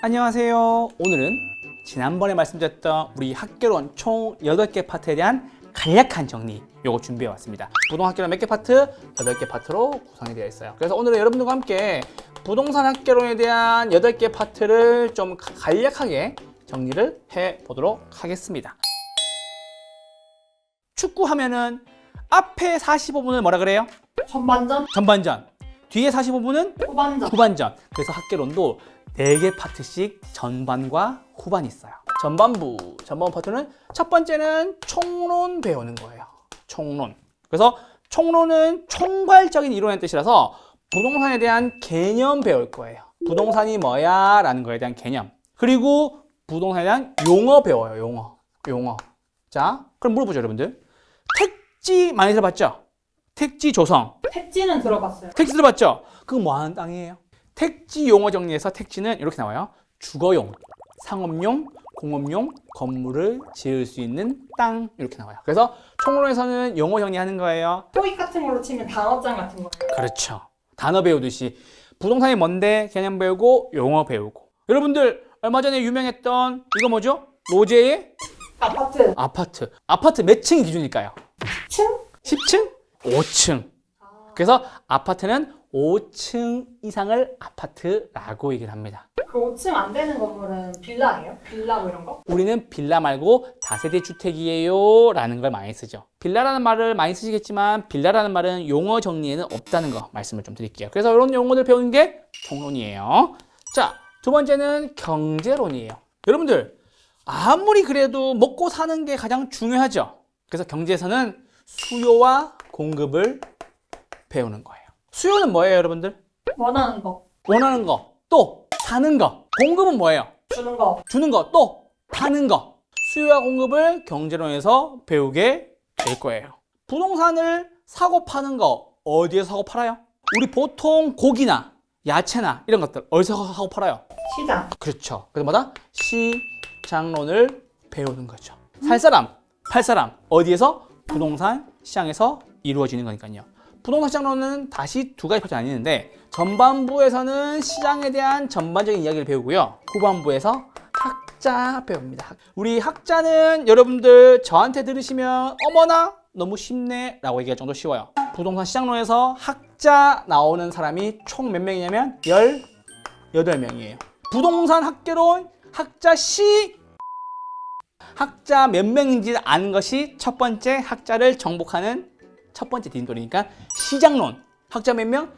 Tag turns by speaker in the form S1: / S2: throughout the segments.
S1: 안녕하세요. 오늘은 지난번에 말씀드렸던 우리 학개론 총 8개 파트에 대한 간략한 정리 요거 준비해 왔습니다. 부동산 학개론 몇 개 파트? 8개 파트로 구성이 되어 있어요. 그래서 오늘은 여러분들과 함께 부동산 학개론에 대한 8개 파트를 좀 간략하게 정리를 해 보도록 하겠습니다. 축구하면은 앞에 45분을 뭐라 그래요?
S2: 전반전?
S1: 전반전. 뒤에 45분은
S2: 후반전.
S1: 후반전. 그래서 학개론도 4개 파트씩 전반과 후반이 있어요. 전반부 파트는 첫 번째는 총론 배우는 거예요. 총론. 그래서 총론은 총괄적인 이론의 뜻이라서 부동산에 대한 개념 배울 거예요. 부동산이 뭐야? 라는 거에 대한 개념. 그리고 부동산에 대한 용어 배워요. 용어. 자, 그럼 물어보죠, 여러분들. 택지 많이 들어봤죠? 택지 조성.
S2: 택지는 들어봤어요.
S1: 택지 들어봤죠? 그거 뭐 하는 땅이에요? 택지 용어 정리해서 택지는 이렇게 나와요. 주거용, 상업용, 공업용 건물을 지을 수 있는 땅 이렇게 나와요. 그래서 총론에서는 용어 정리하는 거예요.
S2: 토익 같은 걸로 치면 단어장 같은 거예요.
S1: 그렇죠. 단어 배우듯이 부동산이 뭔데 개념 배우고 용어 배우고. 여러분들 얼마 전에 유명했던 이거 뭐죠? 로제의
S2: 아파트.
S1: 아파트 몇 층이 기준일까요?
S2: 10층?
S1: 10층? 5층. 그래서 아파트는 5층 이상을 아파트라고 얘기를 합니다.
S2: 그 5층 안 되는 건물은 빌라예요? 빌라 뭐 이런 거?
S1: 우리는 빌라 말고 다세대 주택이에요 라는 걸 많이 쓰죠. 빌라라는 말을 많이 쓰시겠지만 빌라라는 말은 용어 정리에는 없다는 거 말씀을 좀 드릴게요. 그래서 이런 용어들 배우는 게 총론이에요. 자, 두 번째는 경제론이에요. 여러분들 아무리 그래도 먹고 사는 게 가장 중요하죠. 그래서 경제에서는 수요와 공급을 배우는 거예요. 수요는 뭐예요, 여러분들?
S2: 원하는 거.
S1: 원하는 거, 또 사는 거. 공급은 뭐예요?
S2: 주는 거.
S1: 주는 거, 또 파는 거. 수요와 공급을 경제론에서 배우게 될 거예요. 부동산을 사고 파는 거 어디에서 사고 팔아요? 우리 보통 고기나 야채나 이런 것들 어디서 사고 팔아요?
S2: 시장.
S1: 그렇죠. 그래서 뭐다? 시장론을 배우는 거죠. 살 사람, 팔 사람 어디에서? 부동산 시장에서 이루어지는 거니까요. 부동산 시장론은 다시 두 가지 파트가 나뉘는데 전반부에서는 시장에 대한 전반적인 이야기를 배우고요. 후반부에서 학자 배웁니다. 우리 학자는 여러분들 저한테 들으시면 어머나 너무 쉽네 라고 얘기할 정도 쉬워요. 부동산 시장론에서 학자 나오는 사람이 총 몇 명이냐면 18명이에요. 부동산 학개론 학자 학자 몇 명인지 아는 것이 첫 번째 학자를 정복하는 첫 번째 디딤돌이니까 시장론. 학자 몇 명?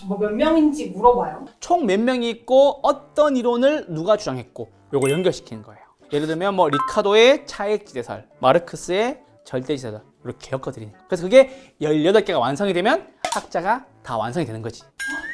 S2: 뭐 몇 명인지 물어봐요.
S1: 총 몇 명이 있고 어떤 이론을 누가 주장했고 요거 연결시키는 거예요. 예를 들면 뭐 리카도의 차액지대설, 마르크스의 절대지대설 이렇게 엮어드리는 거예요. 그래서 그게 18개가 완성이 되면 학자가 다 완성이 되는 거지.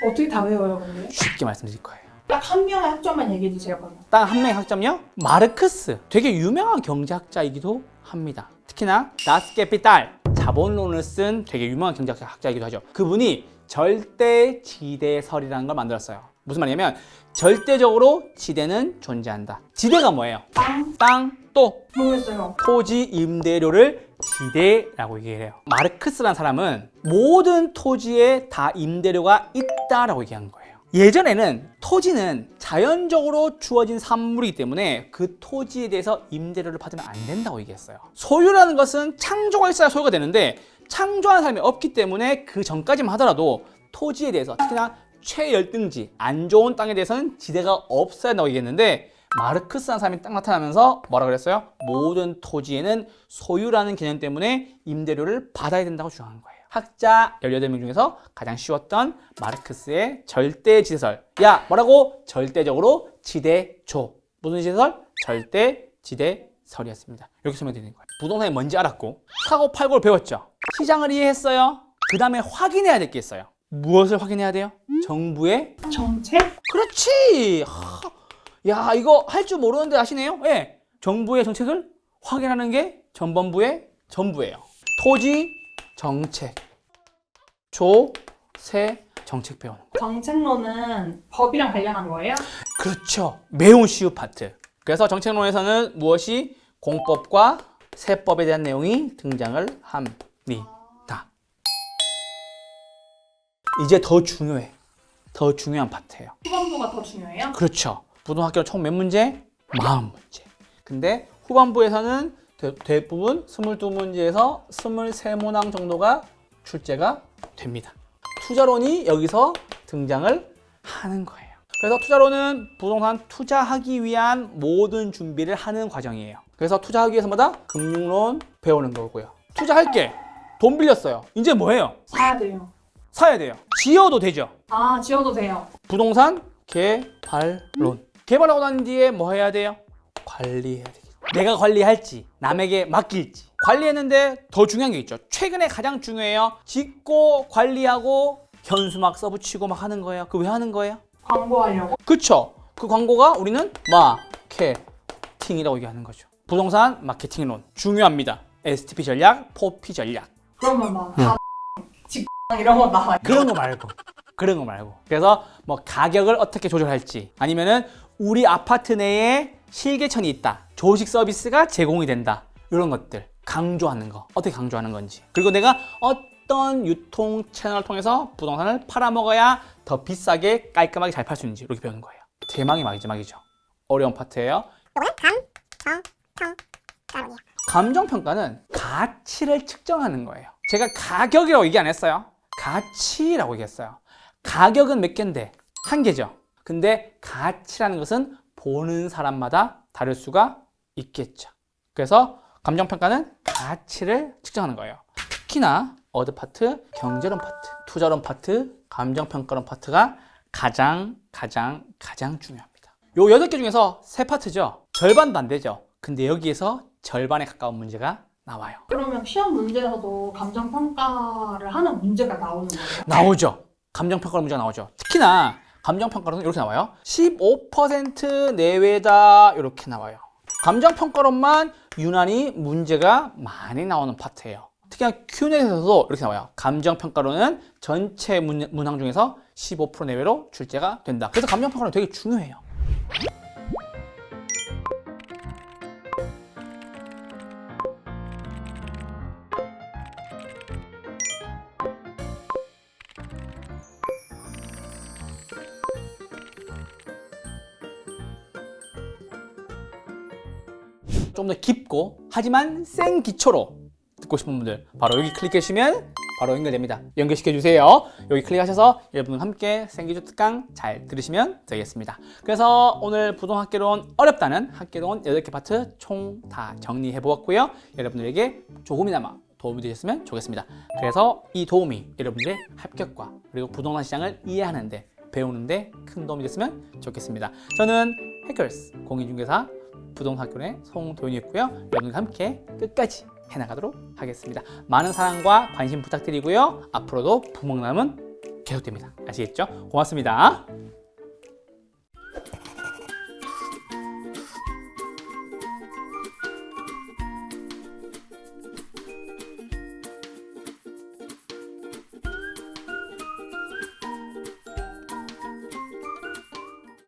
S2: 어떻게 다 외워요, 근데?
S1: 쉽게 말씀드릴 거예요.
S2: 딱 한 명의 학점만 얘기해 주세요, 그러면.
S1: 딱 한 명의 학점이요? 마르크스. 되게 유명한 경제학자이기도 합니다. 특히나 다스 캐피탈, 자본론을 쓴 되게 유명한 경제학자이기도 하죠. 그분이 절대지대설이라는 걸 만들었어요. 무슨 말이냐면 절대적으로 지대는 존재한다. 지대가 뭐예요? 땅, 또
S2: 모르겠어요.
S1: 토지 임대료를 지대라고 얘기를 해요. 마르크스라는 사람은 모든 토지에 다 임대료가 있다라고 얘기한 거예요. 예전에는 토지는 자연적으로 주어진 산물이기 때문에 그 토지에 대해서 임대료를 받으면 안 된다고 얘기했어요. 소유라는 것은 창조가 있어야 소유가 되는데 창조하는 사람이 없기 때문에 그 전까지만 하더라도 토지에 대해서 특히나 최열등지, 안 좋은 땅에 대해서는 지대가 없어야 한다고 얘기했는데 마르크스라는 사람이 딱 나타나면서 뭐라 그랬어요? 모든 토지에는 소유라는 개념 때문에 임대료를 받아야 된다고 주장한 거예요. 학자 18명 중에서 가장 쉬웠던 마르크스의 절대지대설. 야, 뭐라고? 절대적으로 지대조. 무슨 지대설? 절대지대설이었습니다. 이렇게 설명드리는 거예요. 부동산이 뭔지 알았고 사고 팔고를 배웠죠. 시장을 이해했어요. 그 다음에 확인해야 될 게 있어요. 무엇을 확인해야 돼요? 정부의
S2: 정책?
S1: 그렇지. 야, 이거 할 줄 모르는데 아시네요? 예. 정부의 정책을 확인하는 게 전반부의 전부예요. 토지 정책, 조세 정책 배우는 거.
S2: 정책론은 법이랑 관련한 거예요?
S1: 그렇죠. 매우 쉬운 파트. 그래서 정책론에서는 무엇이 공법과 세법에 대한 내용이 등장을 합니다. 이제 더 중요해. 더 중요한 파트예요.
S2: 후반부가 더 중요해요?
S1: 그렇죠. 부동학교 총 몇 문제? 40문제. 근데 후반부에서는 대부분 22문제에서 23문항 정도가 출제가 됩니다. 투자론이 여기서 등장을 하는 거예요. 그래서 투자론은 부동산 투자하기 위한 모든 준비를 하는 과정이에요. 그래서 투자하기 위해서마다 금융론 배우는 거고요. 투자할게. 돈 빌렸어요. 이제 뭐해요?
S2: 사야 돼요.
S1: 사야 돼요. 지어도 되죠.
S2: 아, 지어도 돼요.
S1: 부동산 개발론. 개발하고 난 뒤에 뭐 해야 돼요? 관리해야 되겠죠. 내가 관리할지 남에게 맡길지. 관리했는데 더 중요한 게 있죠. 최근에 가장 중요해요. 짓고 관리하고 현수막 써붙이고 막 하는 거예요. 그 왜 하는 거예요?
S2: 광고하려고?
S1: 그쵸? 그 광고가 우리는 마케팅이라고 얘기하는 거죠. 부동산 마케팅론 중요합니다. STP 전략, 포피 전략.
S2: 그러면 막 직장 이런 거 나와요.
S1: 그런 거 말고. 그래서 뭐 가격을 어떻게 조절할지, 아니면은 우리 아파트 내에 실개천이 있다, 조식 서비스가 제공이 된다, 이런 것들 강조하는 거, 어떻게 강조하는 건지, 그리고 내가 어떤 유통 채널을 통해서 부동산을 팔아먹어야 더 비싸게 깔끔하게 잘 팔 수 있는지 이렇게 배우는 거예요. 대망이 마지막이죠. 어려운 파트예요. 감정평가는 가치를 측정하는 거예요. 제가 가격이라고 얘기 안 했어요. 가치라고 얘기했어요. 가격은 몇 개인데? 한 개죠. 근데 가치라는 것은 보는 사람마다 다를 수가 있겠죠. 그래서 감정평가는 가치를 측정하는 거예요. 특히나 어드 파트, 경제론 파트, 투자론 파트, 감정평가론 파트가 가장 중요합니다. 요 8개 중에서 3파트죠. 절반도 안 되죠. 근데 여기에서 절반에 가까운 문제가 나와요.
S2: 그러면 시험 문제에서도 감정평가를 하는 문제가 나오는 거예요?
S1: 나오죠. 감정평가 문제가 나오죠. 특히나 감정평가론은 이렇게 나와요. 15% 내외다, 이렇게 나와요. 감정평가론만 유난히 문제가 많이 나오는 파트예요. 특히나 Q&A에서도 이렇게 나와요. 감정평가론은 전체 문항 중에서 15% 내외로 출제가 된다. 그래서 감정평가론 되게 중요해요. 좀 더 깊고 하지만 센 기초로 듣고 싶은 분들 바로 여기 클릭해 주시면 바로 연결됩니다. 연결시켜 주세요. 여기 클릭하셔서 여러분과 함께 생기조 특강 잘 들으시면 되겠습니다. 그래서 오늘 부동학개론 어렵다는 학개론 8개 파트 총 다 정리해 보았고요. 여러분들에게 조금이나마 도움이 되셨으면 좋겠습니다. 그래서 이 도움이 여러분들의 합격과 그리고 부동산 시장을 이해하는데 배우는데 큰 도움이 됐으면 좋겠습니다. 저는 해커스 공인중개사 부동산학교의 송도윤이었고요. 여러분과 함께 끝까지 해나가도록 하겠습니다. 많은 사랑과 관심 부탁드리고요. 앞으로도 부먹남은 계속됩니다. 아시겠죠? 고맙습니다.